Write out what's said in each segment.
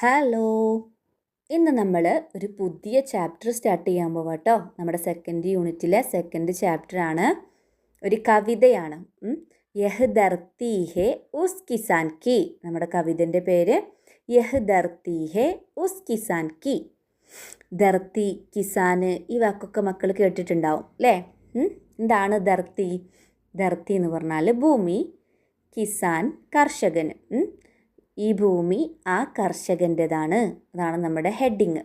Hello. ഇന്ന് നമ്മൾ ഒരു പുതിയ ചാപ്റ്റർ സ്റ്റാർട്ട് ചെയ്യാൻ പോവാം കേട്ടോ. നമ്മുടെ സെക്കൻഡ് യൂണിറ്റിലെ സെക്കൻഡ് ചാപ്റ്ററാണ്, ഒരു കവിതയാണ്. യഹ് ധർത്തി ഹേ ഉസ് കിസാൻ കി. നമ്മുടെ കവിതൻ്റെ പേര് യഹ് ധർത്തി ഹേ ഉസ് കിസാൻ കി. ധർത്തി, കിസാന്, ഈ വാക്കൊക്കെ മക്കൾ കേട്ടിട്ടുണ്ടാവും അല്ലേ? എന്താണ് ധർത്തി? ധർത്തി എന്ന് പറഞ്ഞാൽ ഭൂമി, കിസാൻ കർഷകന്. ഈ ഭൂമി ആ കർഷകൻ്റെതാണ്. അതാണ് നമ്മുടെ ഹെഡിങ്.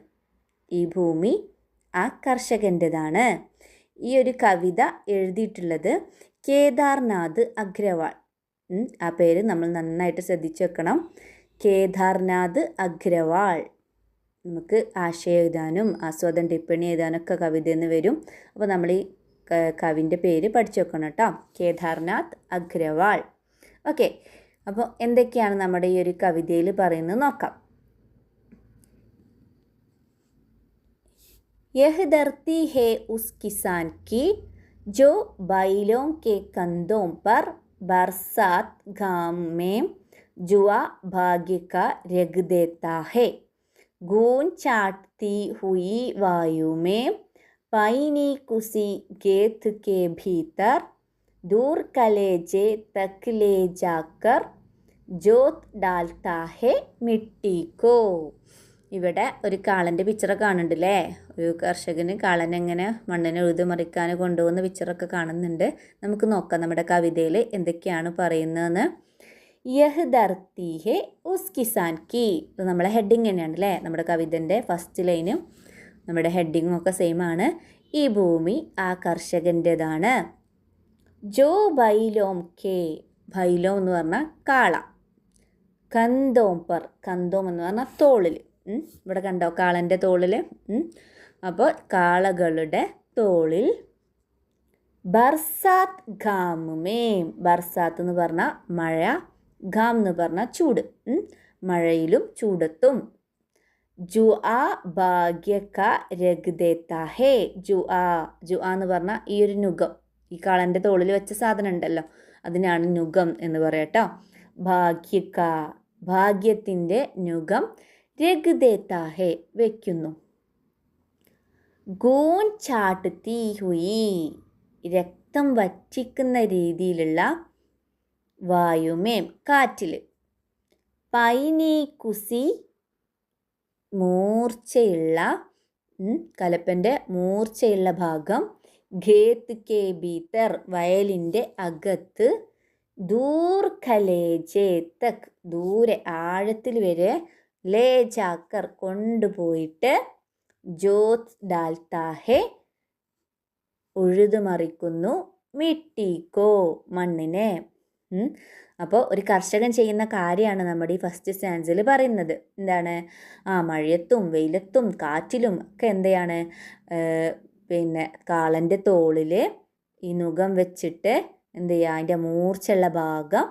ഈ ഭൂമി ആ കർഷകൻ്റെതാണ്. ഈ ഒരു കവിത എഴുതിയിട്ടുള്ളത് കേദാർനാഥ് അഗ്രവാൾ. ആ പേര് നമ്മൾ നന്നായിട്ട് ശ്രദ്ധിച്ചു വെക്കണം. കേദാർനാഥ് അഗ്രവാൾ. നമുക്ക് ആശയം എഴുതാനും ആസ്വാദന ടിപ്പണി എഴുതാനൊക്കെ കവിതയെന്ന് വരും. അപ്പോൾ നമ്മൾ ഈ കവിൻ്റെ പേര് പഠിച്ചു വെക്കണം കേട്ടോ. കേദാർനാഥ് അഗ്രവാൾ. ഓക്കെ, അപ്പോൾ എന്തൊക്കെയാണ് നമ്മുടെ ഈ ഒരു കവിതയിൽ പറയുന്നത് നോക്കാം. യഹ് ധർത്തി ഹേ ഉസ് കിസാൻ കി ജോ ബൈലോं के कंधों पर बरसात घाम में जुआ भाग्य का रग देता है. गूंज चाटती हुई वायु में पानी कुसी गेत के भीतर दूर कलेजे तक ले जाकर ജ്യോത് ഡാൽത്താ ഹേ മിട്ടിക്കോ. ഇവിടെ ഒരു കാളൻ്റെ പിക്ചറൊക്കെ കാണുന്നുണ്ടല്ലേ? ഒരു കർഷകന് കാളനെങ്ങനെ മണ്ണിനെ ഉഴുതുമറിക്കാൻ കൊണ്ടുപോകുന്ന പിക്ചറൊക്കെ കാണുന്നുണ്ട്. നമുക്ക് നോക്കാം നമ്മുടെ കവിതയിൽ എന്തൊക്കെയാണ് പറയുന്നതെന്ന്. യഹ് ധർത്തി ഹേ ഉസ് കിസാൻ കി. ഇത് നമ്മളെ ഹെഡിങ് തന്നെയാണ് അല്ലേ? നമ്മുടെ കവിതൻ്റെ ഫസ്റ്റ് ലൈനും നമ്മുടെ ഹെഡിങ്ങും ഒക്കെ സെയിം ആണ്. ഈ ഭൂമി ആ കർഷകൻ്റെതാണ്. ജോ ബൈലോം കെ. ബൈലോം എന്ന് പറഞ്ഞാൽ കാള. കന്തോം പർ. കന്തോം എന്ന് പറഞ്ഞാൽ തോളിൽ. ഇവിടെ കണ്ടോ കാളൻ്റെ തോളിൽ. അപ്പോൾ കാളകളുടെ തോളിൽ. ബർസാത്ത് ഘാമേ. ബർസാത്ത് എന്ന് പറഞ്ഞാൽ മഴ, ഘാം എന്ന് പറഞ്ഞാൽ ചൂട്. മഴയിലും ചൂടത്തും. ജുആ ഭാഗ്യ ക രഗ് ദേത്താ ഹേ. ജുആ. ജുആ എന്ന് പറഞ്ഞാൽ ഈ ഒരു നുകം, ഈ കാളൻ്റെ തോളിൽ വെച്ച സാധനം ഉണ്ടല്ലോ, അതിനാണ് നുകം എന്ന് പറയട്ടോ. ഭാഗ്യക്ക, ഭാഗ്യത്തിൻ്റെ നുകം. രഗ് ദേത്താ ഹേ, വയ്ക്കുന്നു. ഗൂൻ ചാട്ട്ത്തി ഹുയി. രക്തം വറ്റിക്കുന്ന രീതിയിലുള്ള വായുമേം, കാറ്റിൽ. പൈനി കുസി. മൂർച്ചയുള്ള, കലപ്പൻ്റെ മൂർച്ചയുള്ള ഭാഗം. ഖേത്ത് കെ ഭീതർ, വയലിൻ്റെ അകത്ത്. ദൂർ ഖലേജെ തക്, ദൂരെ ആഴത്തിൽ വരെ. ലേ ജാക്കർ, കൊണ്ടുപോയിട്ട്. ജ്യോത് ഡാൽത്താ ഹേ, ഉഴുതുമറിക്കുന്നു. മിട്ടിക്കോ, മണ്ണിനെ. അപ്പോൾ ഒരു കർഷകൻ ചെയ്യുന്ന കാര്യമാണ് നമ്മുടെ ഈ ഫസ്റ്റ് സ്റ്റാൻസിൽ പറയുന്നത്. എന്താണ്? മഴയത്തും വെയിലത്തും കാറ്റിലും ഒക്കെ എന്തെയാണ് പിന്നെ കാളൻ്റെ തോളിൽ ഈ നുകം വെച്ചിട്ട് എന്ത് ചെയ്യുക, അതിൻ്റെ മൂർച്ചയുള്ള ഭാഗം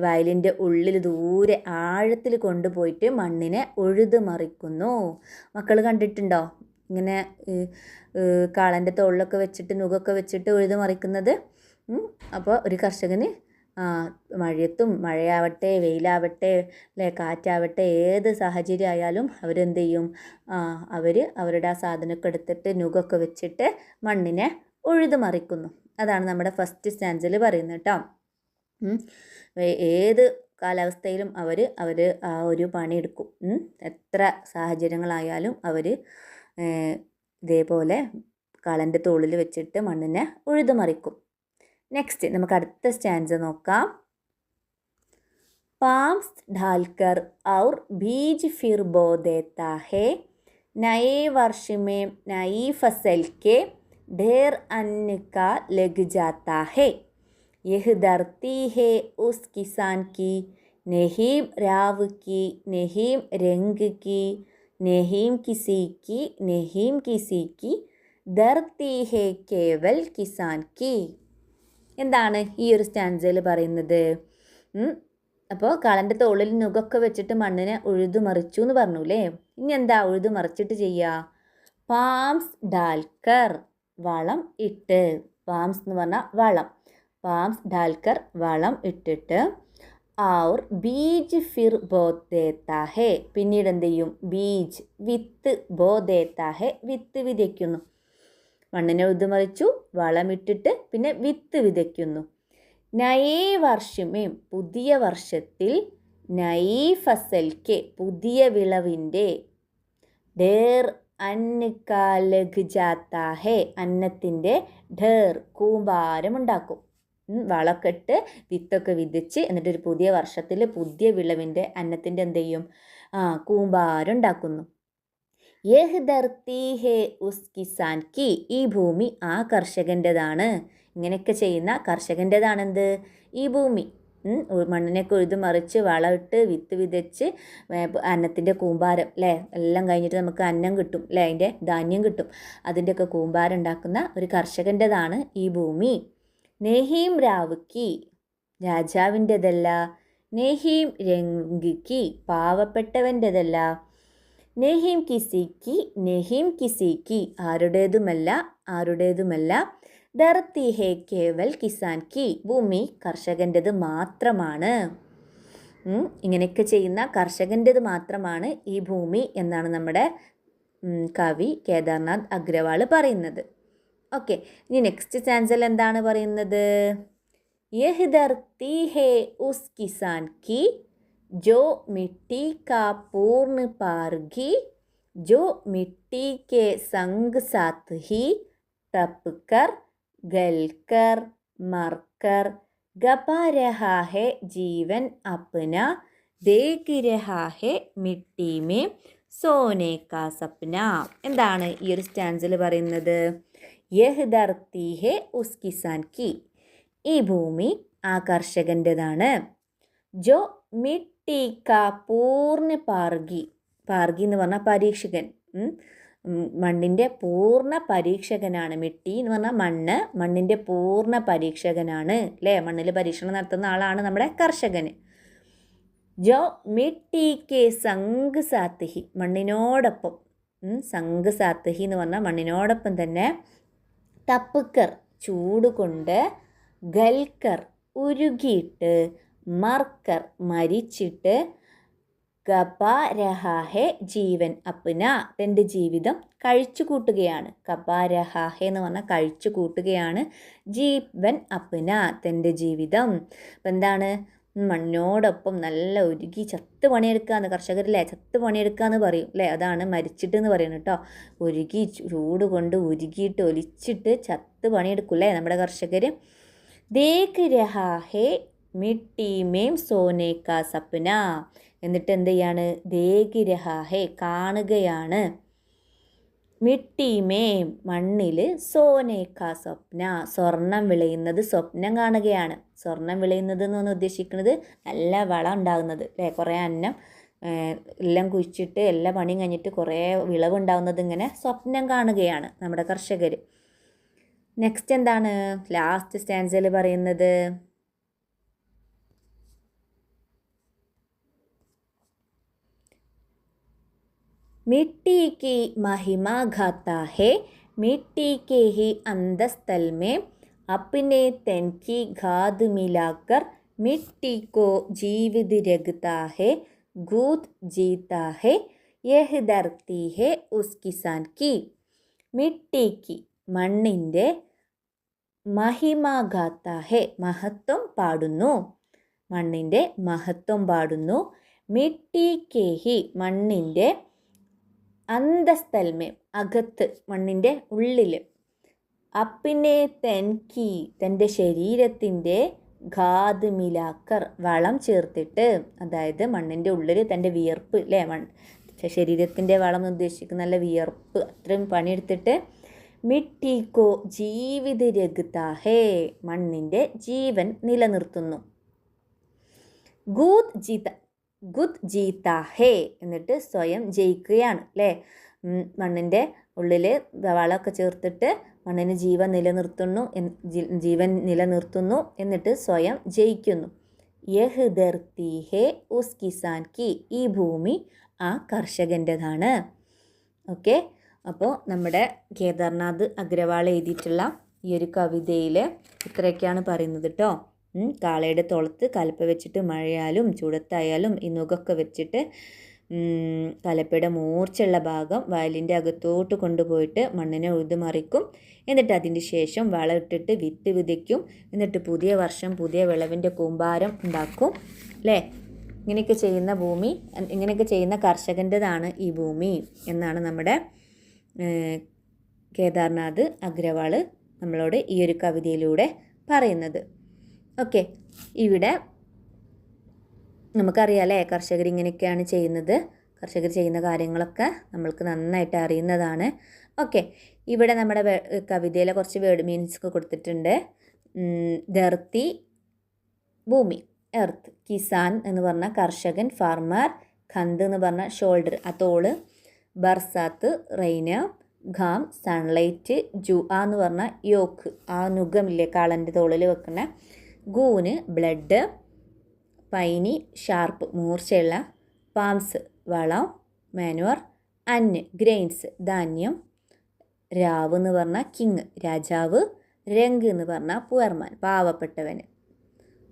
വയലിൻ്റെ ഉള്ളിൽ ദൂരെ ആഴത്തിൽ കൊണ്ടുപോയിട്ട് മണ്ണിനെ ഉഴുതുമറിക്കുന്നു. മക്കൾ കണ്ടിട്ടുണ്ടോ ഇങ്ങനെ കാളൻ്റെ തോളിലൊക്കെ വെച്ചിട്ട് നുകൊക്കെ വെച്ചിട്ട് ഉഴുതുമറിക്കുന്നത്? അപ്പോൾ ഒരു കർഷകന് മഴയത്തും, മഴയാവട്ടെ വെയിലാവട്ടെ അല്ലേ, കാറ്റാവട്ടെ, ഏത് സാഹചര്യം ആയാലും അവരെന്ത് ചെയ്യും? അവരുടെ ആ സാധനമൊക്കെ എടുത്തിട്ട് നുകൊക്കെ വെച്ചിട്ട് മണ്ണിനെ ഉഴുതുമറിക്കുന്നു. അതാണ് നമ്മുടെ ഫസ്റ്റ് സ്റ്റാൻസിൽ പറയുന്നത് കേട്ടോ. ഏത് കാലാവസ്ഥയിലും അവർ ആ ഒരു പണിയെടുക്കും. എത്ര സാഹചര്യങ്ങളായാലും അവർ ഇതേപോലെ കാളൻ്റെ തോളിൽ വെച്ചിട്ട് മണ്ണിനെ ഉഴുതുമറിക്കും. നെക്സ്റ്റ് നമുക്ക് അടുത്ത സ്റ്റാൻസ് നോക്കാം. പാംസ് ढालकर और बीज फिर बो देता है. नए वर्ष में नई फसल के ढेर अन्न का लग जाता है. यह धरती है उस किसान की, नहीं राव की, नहीं रंग की, नहीं किसी की, नहीं किसी की, धरती है केवल किसान की. എന്താണ് ഈ ഒരു സ്റ്റാൻസയിൽ പറയുന്നത്? അപ്പോൾ കാളൻ്റെ തോളിൽ നുകൊക്കെ വെച്ചിട്ട് മണ്ണിനെ ഉഴുതുമറിച്ചു എന്ന് പറഞ്ഞൂല്ലേ. ഇനി എന്താ ഉഴുതുമറിച്ചിട്ട് ചെയ്യുക? പാംസ് ഡാൽക്കർ, വളം ഇട്ട്. പാംസ് എന്ന് പറഞ്ഞാൽ വളം. പാംസ് ഡാൽക്കർ, വളം ഇട്ടിട്ട്. ഔർ ബീജ് ഫിർ ബോ ദേത്താ ഹേ. പിന്നീട് എന്ത് ചെയ്യും? ബീജ് വിത്ത്, ബോ ദേത്താ ഹേ വിത്ത് വിതയ്ക്കുന്നു. മണ്ണിനെ ഉഴുതുമറിച്ചു, വളമിട്ടിട്ട് പിന്നെ വിത്ത് വിതയ്ക്കുന്നു. നയേ വർഷമേ പുതിയ വർഷത്തിൽ, നയീ ഫസൽ കെ പുതിയ വിളവിൻ്റെ, ഡേർ അന്ന കാ ലഗ് ജാത്താ ഹേ അന്നത്തിൻ്റെ ഢേർ കൂമ്പാരമുണ്ടാക്കും. വളമൊക്കെ ഇട്ട് വിത്തൊക്കെ വിതച്ച് എന്നിട്ടൊരു പുതിയ വർഷത്തിൽ പുതിയ വിളവിൻ്റെ അന്നത്തിൻ്റെ എന്ത് ചെയ്യും? കൂമ്പാരം ഉണ്ടാക്കുന്നു. യഹ് ധർത്തി ഹേ ഉസ് കിസാൻ കി. ഈ ഭൂമി ആ കർഷകൻ്റെതാണ്. ഇങ്ങനെയൊക്കെ ചെയ്യുന്ന കർഷകൻ്റെതാണെന്ത്? ഈ ഭൂമി. മണ്ണിനൊക്കെ ഉഴുതുമറിച്ച് വളമിട്ട് വിത്ത് വിതച്ച് അന്നത്തിൻ്റെ കൂമ്പാരം അല്ലേ, എല്ലാം കഴിഞ്ഞിട്ട് നമുക്ക് അന്നം കിട്ടും അല്ലേ, അതിൻ്റെ ധാന്യം കിട്ടും. അതിൻ്റെയൊക്കെ കൂമ്പാരം ഉണ്ടാക്കുന്ന ഒരു കർഷകൻ്റെതാണ് ഈ ഭൂമി. നെഹീം രാവ് കി രാജാവിൻ്റെതല്ല. നെഹീം രംഗ് കി പാവപ്പെട്ടവൻ്റെതല്ല. നെഹീം കിസിക്ക്, നെഹീം കിസിക്ക് ആരുടേതുമല്ല. ധർത്തി ഹേ കേവൽ കിസാൻ കി ഭൂമി കർഷകൻ്റെത് മാത്രമാണ്. ഇങ്ങനെയൊക്കെ ചെയ്യുന്ന കർഷകൻ്റെത് മാത്രമാണ് ഈ ഭൂമി എന്നാണ് നമ്മുടെ കവി കേദാർനാഥ് അഗ്രവാൾ പറയുന്നത്. ഓക്കെ, ഇനി നെക്സ്റ്റ് സ്റ്റാൻസയിൽ എന്താണ് പറയുന്നത്? യഹ് ധർത്തി ഹേ ഉസ് കിസാൻ കി जो मिट्टी का पूर्ण पारगी, जो मिट्टी के संग साथ ही टपकर गलकर मरकर गपा रहा है जीवन अपना, देख रहा है मिट्टी में സോനെ കാ സപ്ന. എന്താണ് ഈ ഒരു സ്റ്റാൻസിൽ പറയുന്നത്? യഹ് ധർത്തി ഹേ ഉസ് കിസാൻ കി ഈ ഭൂമി ആ കർഷകൻ്റെതാണ്. ജോ മിട്ടി കാ പൂർണ്ണ പാർഗി, പാർഗി എന്ന് പറഞ്ഞാൽ പരീക്ഷകൻ, മണ്ണിൻ്റെ പൂർണ്ണ പരീക്ഷകനാണ്. മിട്ടി എന്ന് പറഞ്ഞാൽ മണ്ണ്, മണ്ണിൻ്റെ പൂർണ്ണ പരീക്ഷകനാണ് അല്ലേ. മണ്ണിൽ പരീക്ഷണം നടത്തുന്ന ആളാണ് നമ്മുടെ കർഷകന്. ജോ മിട്ടി കെ സംഗ് സാത്ഹി മണ്ണിനോടൊപ്പം, സംഗ് സാത്ഹി എന്ന് പറഞ്ഞാൽ മണ്ണിനോടൊപ്പം തന്നെ, തപ്പുക്കർ ചൂടുകൊണ്ട്, ഗൽക്കർ ഉരുകിയിട്ട്, മർക്കർ മരിച്ചിട്ട്, കപാ രഹാഹെ ജീവൻ അപ്ന തൻ്റെ ജീവിതം കഴിച്ചു കൂട്ടുകയാണ്. കപാ രഹാഹെ എന്ന് പറഞ്ഞാൽ കഴിച്ചു കൂട്ടുകയാണ്, ജീവൻ അപ്ന തൻ്റെ ജീവിതം. അപ്പം എന്താണ്? മണ്ണിനോടൊപ്പം നല്ല ഉരുകി ചത്ത് പണിയെടുക്കാന്ന് കർഷകരില്ലേ, ചത്ത് പണിയെടുക്കാന്ന് പറയും അല്ലേ, അതാണ് മരിച്ചിട്ട് എന്ന് പറയുന്നത് കേട്ടോ. ഉരുകി ചൂട് കൊണ്ട് ഉരുകിയിട്ട് ഒലിച്ചിട്ട് ചത്ത് പണിയെടുക്കൂല്ലേ നമ്മുടെ കർഷകർ. ദേഖ് രഹാ ഹേ മിട്ടി മേം സോനെ കാ സപ്ന, എന്നിട്ട് എന്ത് ചെയ്യാണ്? ദേഖ് രഹാ ഹേ കാണുകയാണ്, മിട്ടി മേം മണ്ണിൽ, സോനെ കാ സ്വപ്ന സ്വർണം വിളയുന്നത് സ്വപ്നം കാണുകയാണ്. സ്വർണം വിളയുന്നത് എന്ന് ഉദ്ദേശിക്കുന്നത് നല്ല വളം ഉണ്ടാകുന്നത് അല്ലേ, കുറേ അന്നം എല്ലാം കുഴിച്ചിട്ട് എല്ലാ പണിയും കഴിഞ്ഞിട്ട് കുറേ വിളവുണ്ടാകുന്നത് ഇങ്ങനെ സ്വപ്നം കാണുകയാണ് നമ്മുടെ കർഷകർ. നെക്സ്റ്റ് എന്താണ് ലാസ്റ്റ് സ്റ്റാൻസയിൽ പറയുന്നത്? मिट्टी की महिमा गाता है, मिट्टी के ही अंतस्थल में अपने तन की खाद मिलाकर मिट्टी को जीवित रखता है, गूद जीता है, यह धरती है उस किसान की. मिट्टी की മണ്ണിൻ്റെ, മഹിമ ഗാത്ത ഹേ മഹത്വം പാടുന്നു, മണ്ണിൻ്റെ മഹത്വം പാടുന്നു. മിട്ടി കേഹി മണ്ണിൻ്റെ, അന്തസ്ഥൽമേ അകത്ത് മണ്ണിൻ്റെ ഉള്ളിൽ, അപ്പിനെ തെൻകി തൻ്റെ ശരീരത്തിൻ്റെ, ഖാദ് മിലാക്കർ വളം ചേർത്തിട്ട്, അതായത് മണ്ണിൻ്റെ ഉള്ളിൽ തൻ്റെ വിയർപ്പ് അല്ലേ, ശരീരത്തിൻ്റെ വളം ഉദ്ദേശിക്കുന്ന നല്ല വിയർപ്പ് അത്രയും പണിയെടുത്തിട്ട്, മിട്ടിക്കോ ജീവിത രഗ്താ ഹേ മണ്ണിൻ്റെ ജീവൻ നിലനിർത്തുന്നു. ഗൂദ് ജീത, ഗുദ് ജീത്ത ഹേ എന്നിട്ട് സ്വയം ജയിക്കുകയാണ് അല്ലേ. മണ്ണിൻ്റെ ഉള്ളിൽ വളമൊക്കെ ചേർത്തിട്ട് മണ്ണിന് ജീവൻ നിലനിർത്തുന്നു എന്നിട്ട് സ്വയം ജയിക്കുന്നു. യഹ് ധർത്തി ഹേ ഉസ് കിസാൻ കി ഈ ഭൂമി ആ കർഷകൻ്റെതാണ്. ഓക്കെ, അപ്പോൾ നമ്മുടെ കേദാർനാഥ് അഗ്രവാൾ എഴുതിയിട്ടുള്ള ഈ ഒരു കവിതയിൽ ഇത്രയൊക്കെയാണ് പറയുന്നത് കേട്ടോ. കാളയുടെ തൊളത്ത് കലപ്പ വെച്ചിട്ട് മഴയാലും ചൂടത്തായാലും ഈ നുകൊക്കെ വെച്ചിട്ട് കലപ്പയുടെ മൂർച്ചയുള്ള ഭാഗം വയലിൻ്റെ അകത്തോട്ട് കൊണ്ടുപോയിട്ട് മണ്ണിനെ ഉഴുതുമറിക്കും. എന്നിട്ട് അതിന് ശേഷം വളം ഇട്ടിട്ട് വിത്ത് വിതയ്ക്കും. എന്നിട്ട് പുതിയ വർഷം പുതിയ വിളവിൻ്റെ കൂമ്പാരം ഉണ്ടാക്കും അല്ലേ. ഇങ്ങനെയൊക്കെ ചെയ്യുന്ന ഭൂമി, ഇങ്ങനെയൊക്കെ ചെയ്യുന്ന കർഷകൻ്റെതാണ് ഈ ഭൂമി എന്നാണ് നമ്മുടെ കേദാർനാഥ് അഗ്രവാൾ നമ്മളോട് ഈ ഒരു കവിതയിലൂടെ പറയുന്നത്. ഓക്കെ, ഇവിടെ നമുക്കറിയാം അല്ലേ, കർഷകർ ഇങ്ങനെയൊക്കെയാണ് ചെയ്യുന്നത്. കർഷകർ ചെയ്യുന്ന കാര്യങ്ങളൊക്കെ നമ്മൾക്ക് നന്നായിട്ട് അറിയുന്നതാണ്. ഓക്കെ, ഇവിടെ നമ്മുടെ കവിതയിലെ കുറച്ച് വേർഡ് മീനിങ്സ് ഒക്കെ കൊടുത്തിട്ടുണ്ട്. ധർത്തി ഭൂമി, എർത്ത്. കിസാൻ എന്ന് പറഞ്ഞാൽ കർഷകൻ, ഫാർമർ. ഖന്ത് എന്ന് പറഞ്ഞാൽ ഷോൾഡർ, ആ തോള്. ബർസാത്ത് റെയിന്. ഘാം സൺലൈറ്റ്. ജുആ എന്ന് പറഞ്ഞാൽ യോക്ക്, ആ നുഖമില്ലേ കാളൻ്റെ തോളിൽ വെക്കുന്ന. ഗൂന് ബ്ലഡ്. പൈനി ഷാർപ്പ്, മൂർച്ചയുള്ള. പാംസ് വളം, മാനുവർ. അന്ന് ഗ്രെയിൻസ്, ധാന്യം. രാവ് എന്ന് പറഞ്ഞാൽ കിങ്, രാജാവ്. രംഗ് എന്ന് പറഞ്ഞാൽ പുവർമാൻ, പാവപ്പെട്ടവന്.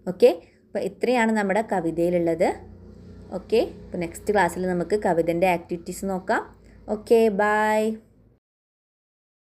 ഓക്കെ, അപ്പോൾ ഇത്രയാണ് നമ്മുടെ കവിതയിലുള്ളത്. ഓക്കെ, അപ്പോൾ നെക്സ്റ്റ് ക്ലാസ്സിൽ നമുക്ക് കവിതൻ്റെ ആക്ടിവിറ്റീസ് നോക്കാം. Okay, by.